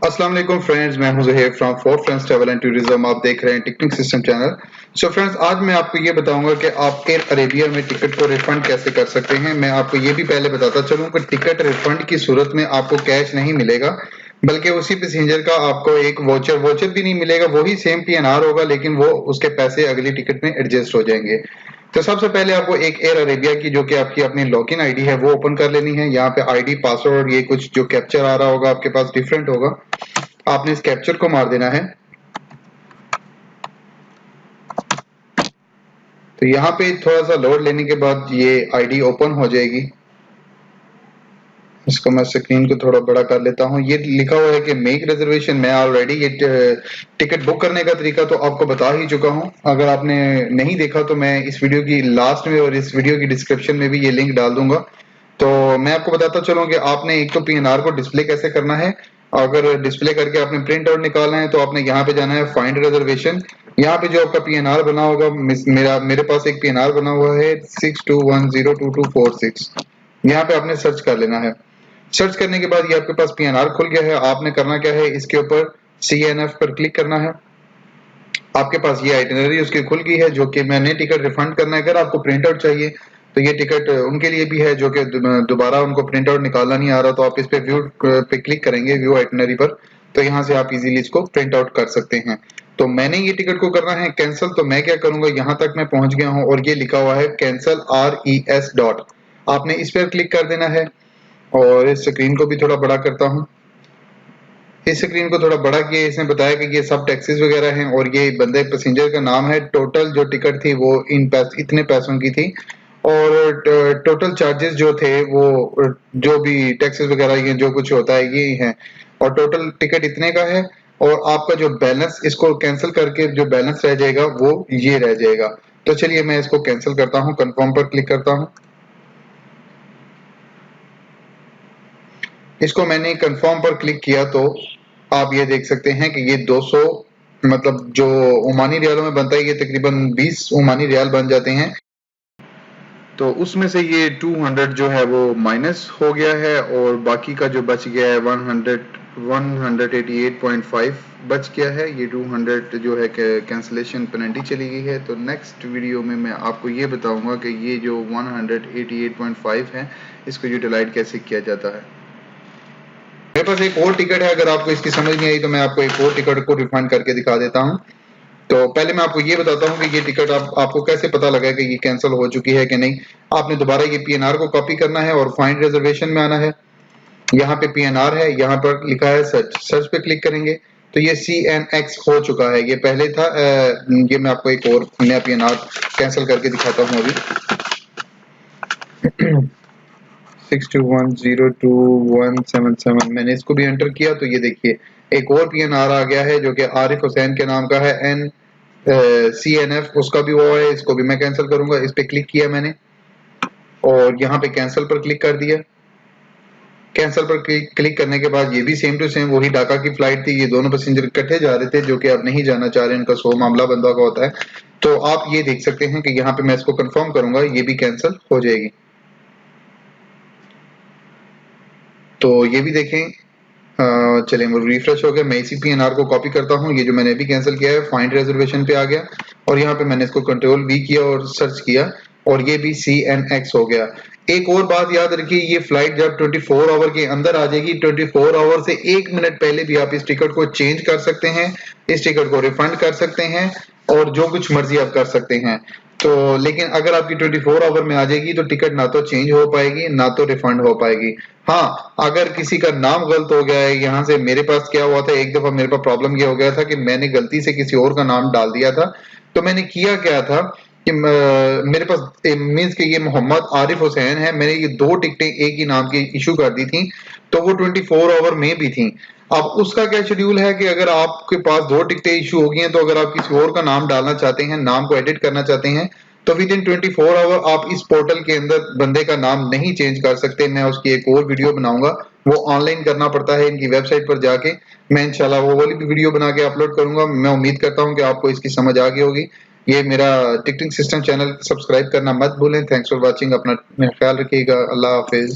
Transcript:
अस्सलाम वालेकुम फ्रेंड्स, मैं हूं Zuhair from four friends travel and tourism. आप देख रहे हैं ticketing system channel. So friends, आज मैं आपको ये बताऊंगा कि आप एयर अरेबिया में टिकट को रिफंड कैसे कर सकते हैं। मैं आपको ये भी पहले बताता चलूं कि टिकट रिफंड की सूरत में आपको कैश नहीं मिलेगा, बल्कि उसी पैसेंजर का आपको एक वोचर भी नहीं मिलेगा। वही सेम पीएनआर होगा, लेकिन वो उसके पैसे अगली टिकट में एडजस्ट हो जाएंगे। तो सबसे पहले आपको एक एयर अरेबिया की जो कि आपकी अपनी लॉगिन आईडी है वो ओपन कर लेनी है। यहाँ पे आईडी पासवर्ड ये कुछ जो कैप्चर आ रहा होगा आपके पास डिफरेंट होगा, आपने इस कैप्चर को मार देना है। तो यहाँ पे थोड़ा सा लोड लेने के बाद ये आईडी ओपन हो जाएगी। इसको मैं स्क्रीन को थोड़ा बड़ा कर लेता हूँ। ये लिखा हुआ है कि मेक रिजर्वेशन। मैं ऑलरेडी ये टिकट बुक करने का तरीका तो आपको बता ही चुका हूँ। अगर आपने नहीं देखा तो मैं इस वीडियो की लास्ट में और इस वीडियो की डिस्क्रिप्शन में भी ये लिंक डाल दूंगा। तो मैं आपको बताता चलूँ कि आपने एक तो पीएनआर को डिस्प्ले कैसे करना है। अगर डिस्प्ले करके आपने प्रिंट आउट निकालना है तो आपने यहाँ पे जाना है फाइंड रिजर्वेशन। यहाँ पे जो आपका पीएनआर बना होगा, मेरे पास एक पीएनआर बना हुआ है 62102246। यहाँ पे आपने सर्च कर लेना है। सर्च करने के बाद ये आपके पास पीएनआर खुल गया है। आपने करना क्या है, इसके ऊपर CNF पर क्लिक करना है। आपके पास ये आइटिनरी उसकी खुल गई है जो कि मैंने टिकट रिफंड करना है। अगर आपको प्रिंट आउट चाहिए तो ये टिकट उनके लिए भी है जो कि दोबारा उनको प्रिंट आउट निकालना नहीं आ रहा, तो आप इस पे व्यू पे क्लिक करेंगे, व्यू आइटिनरी पर। तो यहाँ से आप इजीली इसको प्रिंट आउट कर सकते हैं। तो मैंने ये टिकट को करना है कैंसिल। तो मैं क्या करूंगा, यहाँ तक मैं पहुंच गया हूँ और ये लिखा हुआ है कैंसिल RES डॉट। आपने इस पर क्लिक कर देना है। और इस स्क्रीन को भी थोड़ा बड़ा करता हूँ। इस स्क्रीन को थोड़ा बड़ा किया, इसने बताया कि ये सब टैक्सेस वगैरह हैं और ये बंदे पैसेंजर का नाम है। टोटल जो टिकट थी वो इतने पैसों की थी, और टोटल चार्जेस जो थे वो जो भी टैक्सेस वगैरह ये जो कुछ होता है ये ही है, और टोटल टिकट इतने का है। और आपका जो बैलेंस, इसको कैंसिल करके जो बैलेंस रह जाएगा वो ये रह जाएगा। तो चलिए मैं इसको कैंसिल करता हूँ, कंफर्म पर क्लिक करता हूँ। इसको मैंने कंफर्म पर क्लिक किया तो आप ये देख सकते हैं कि ये 200 मतलब जो ओमानी रियालों में बनता है ये तकरीबन 20 ओमानी रियाल बन जाते हैं। तो उसमें से ये 200 जो है वो माइनस हो गया है और बाकी का जो बच गया है 188.5 बच गया है। ये 200 जो है कैंसलेशन पेनल्टी चली गई है। तो नेक्स्ट वीडियो में मैं आपको ये बताऊंगा कि ये जो 188.5 है इसको यूटिलाइज कैसे किया जाता है। मेरे पास एक और टिकट है, अगर आपको इसकी समझ नहीं आई तो मैं आपको एक और टिकट को रिफंड करके दिखा देता हूँ। तो पहले मैं आपको ये बताता हूँ कि ये टिकट आपको कैसे पता लगा कि ये कैंसिल हो चुकी है कि नहीं। आपने दोबारा ये पीएनआर को कॉपी करना है और फाइंड रिजर्वेशन में आना है। यहाँ पे पीएनआर है, यहाँ पर लिखा है सर्च पे क्लिक करेंगे तो ये CNX हो चुका है। ये पहले था। ये मैं आपको एक और नया पीएनआर कैंसिल करके दिखाता हूँ अभी। 62102177 मैंने इसको भी एंटर किया तो ये देखिए एक और पीएनआर आ गया है जो कि आरिफ हुसैन के नाम का है। CNF उसका भी वो है। इसको भी मैं कैंसिल करूंगा। इस पे क्लिक किया मैंने और यहाँ पे कैंसिल पर क्लिक कर दिया। कैंसिल पर क्लिक करने के बाद ये भी सेम टू सेम वही ढाका की फ्लाइट थी। ये दोनों पैसेंजर इकट्ठे जा रहे थे जो कि अब नहीं जाना चाह रहे, इनका 100 मामला बंदा का होता है। तो आप ये देख सकते हैं कि यहाँ पे मैं इसको कंफर्म करूंगा, ये भी कैंसिल हो जाएगी। तो ये भी देखें। चलिए वो रिफ्रेश हो गया। मैं इसी पीएनआर को कॉपी करता हूँ। ये जो मैंने अभी कैंसिल किया है फाइंड रिजर्वेशन पे आ गया और यहाँ पे मैंने इसको कंट्रोल V किया और सर्च किया और ये भी CNX हो गया। एक और बात याद रखिए, ये फ्लाइट जब 24 आवर के अंदर आ जाएगी, 24 आवर से 1 मिनट पहले भी आप इस टिकट को चेंज कर सकते हैं, इस टिकट को रिफंड कर सकते हैं और जो कुछ मर्जी आप कर सकते हैं। तो लेकिन अगर आपकी 24 आवर में आ जाएगी तो टिकट ना तो चेंज हो पाएगी ना तो रिफंड हो पाएगी। हाँ, अगर किसी का नाम गलत हो गया है, यहाँ से मेरे पास क्या हुआ था, एक दफा मेरे पास प्रॉब्लम ये हो गया था कि मैंने गलती से किसी और का नाम डाल दिया था। तो मैंने किया क्या था कि मेरे पास मीन्स कि ये मोहम्मद आरिफ हुसैन है, मैंने ये 2 टिकटें एक ही नाम की इशू कर दी थी तो वो 24 आवर में भी थी। अब उसका क्या शेड्यूल है कि अगर आपके पास 2 टिकटें इशू हो गई हैं तो अगर आप किसी और का नाम डालना चाहते हैं, नाम को एडिट करना चाहते हैं, तो विद इन 24 आवर आप इस पोर्टल के अंदर बंदे का नाम नहीं चेंज कर सकते। मैं उसकी एक और वीडियो बनाऊंगा, वो ऑनलाइन करना पड़ता है इनकी वेबसाइट पर जाके। मैं इंशाल्लाह वो वाली भी वीडियो बना के अपलोड करूंगा। मैं उम्मीद करता हूं कि आपको इसकी समझ आ गई होगी। ये मेरा टिकटिंग सिस्टम चैनल सब्सक्राइब करना मत भूलें। Thanks for watching. अपना ख्याल रखिएगा। अल्लाह हाफिज।